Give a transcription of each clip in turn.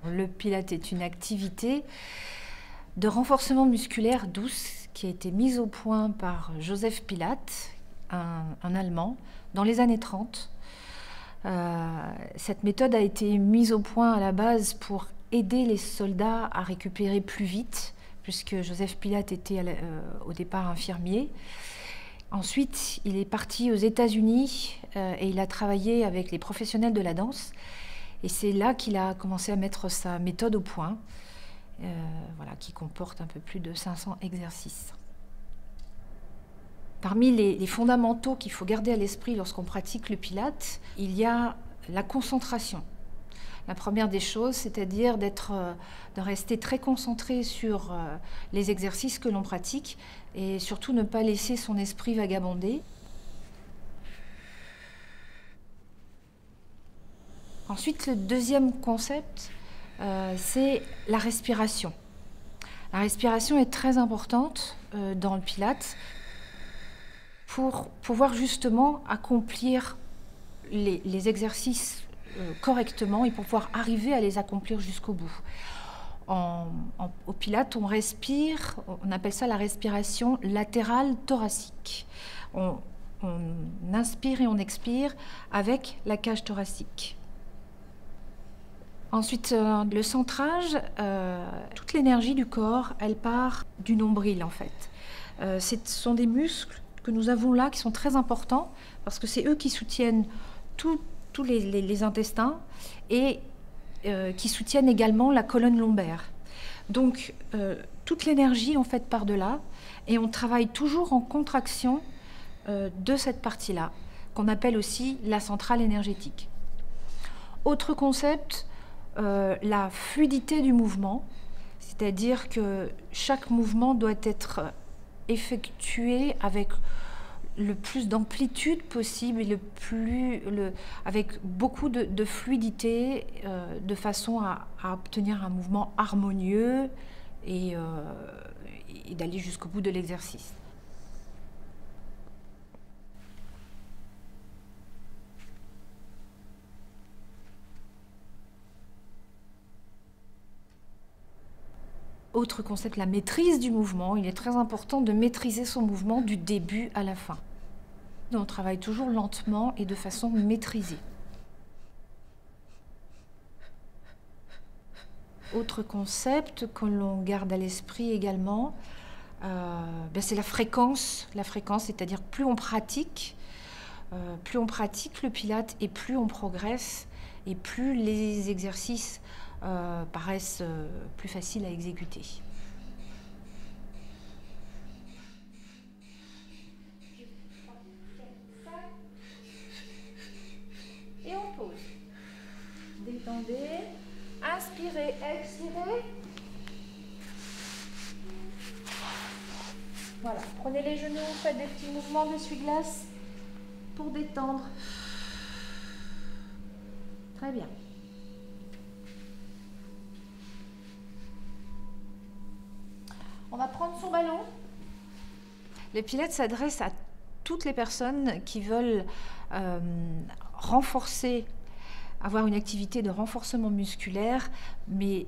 Le Pilates est une activité de renforcement musculaire douce qui a été mise au point par Joseph Pilates, un Allemand, dans les années 30. Cette méthode a été mise au point à la base pour aider les soldats à récupérer plus vite, puisque Joseph Pilates était au départ infirmier. Ensuite, il est parti aux États-Unis et il a travaillé avec les professionnels de la danse. Et c'est là qu'il a commencé à mettre sa méthode au point, qui comporte un peu plus de 500 exercices. Parmi les fondamentaux qu'il faut garder à l'esprit lorsqu'on pratique le Pilates, il y a la concentration. La première des choses, c'est-à-dire de rester très concentré sur les exercices que l'on pratique et surtout ne pas laisser son esprit vagabonder. Ensuite, le deuxième concept, c'est la respiration. La respiration est très importante dans le Pilates pour pouvoir justement accomplir les exercices correctement et pour pouvoir arriver à les accomplir jusqu'au bout. Au Pilates, on respire, on appelle ça la respiration latérale thoracique. On inspire et on expire avec la cage thoracique. Ensuite, le centrage, toute l'énergie du corps, elle part du nombril en fait. Ce sont des muscles que nous avons là qui sont très importants parce que c'est eux qui soutiennent tous les intestins et qui soutiennent également la colonne lombaire. Donc, toute l'énergie en fait part de là et on travaille toujours en contraction de cette partie-là, qu'on appelle aussi la centrale énergétique. Autre concept, la fluidité du mouvement, c'est-à-dire que chaque mouvement doit être effectué avec le plus d'amplitude possible et avec beaucoup de fluidité, de façon à obtenir un mouvement harmonieux et d'aller jusqu'au bout de l'exercice. Autre concept, la maîtrise du mouvement. Il est très important de maîtriser son mouvement du début à la fin. On travaille toujours lentement et de façon maîtrisée. Autre concept que l'on garde à l'esprit également, c'est la fréquence. La fréquence, c'est-à-dire plus on pratique le Pilates et plus on progresse et plus les exercices paraissent plus faciles à exécuter. Et on pose. Détendez. Inspirez, expirez. Voilà. Prenez les genoux, faites des petits mouvements d'essuie-glace pour détendre. Très bien. On va prendre son ballon. Le Pilates s'adresse à toutes les personnes qui veulent avoir une activité de renforcement musculaire, mais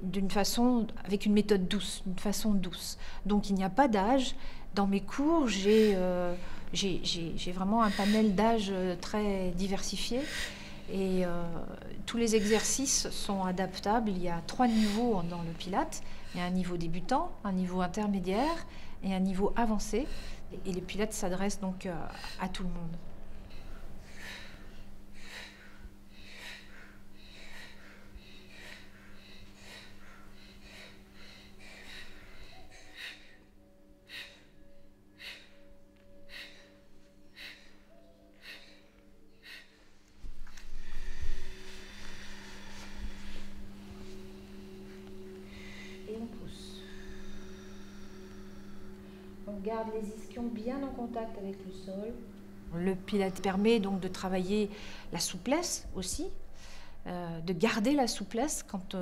avec une méthode douce, d'une façon douce. Donc il n'y a pas d'âge. Dans mes cours, j'ai vraiment un panel d'âge très diversifié. Et tous les exercices sont adaptables. Il y a 3 niveaux dans le Pilates. Il y a un niveau débutant, un niveau intermédiaire et un niveau avancé. Et le Pilates s'adresse donc à tout le monde. Et on pousse. On garde les ischions bien en contact avec le sol. Le Pilates permet donc de travailler la souplesse aussi, de garder la souplesse quand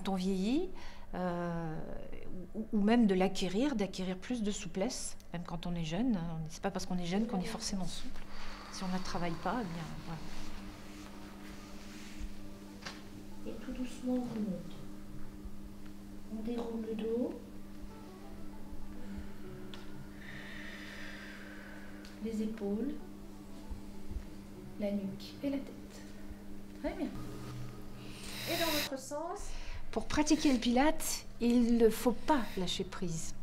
on vieillit, ou même de d'acquérir plus de souplesse, même quand on est jeune. C'est pas parce qu'on est jeune qu'on est forcément souple. Si on ne travaille pas, eh bien voilà. Et tout doucement, on remonte. On déroule le dos. Les épaules, la nuque et la tête. Très bien. Et dans l'autre sens. Pour pratiquer le Pilate, il ne faut pas lâcher prise.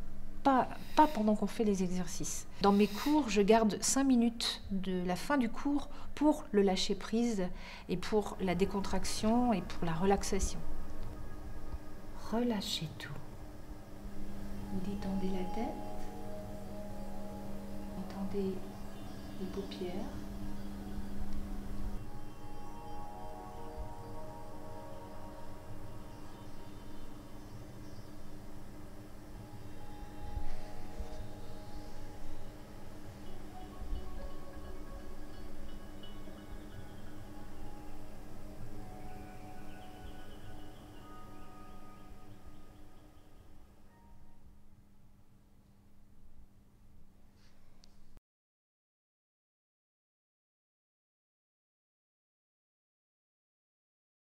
Pas pendant qu'on fait les exercices. Dans mes cours, je garde 5 minutes de la fin du cours pour le lâcher prise et pour la décontraction et pour la relaxation. Relâchez tout. Vous détendez la tête, détendez les paupières.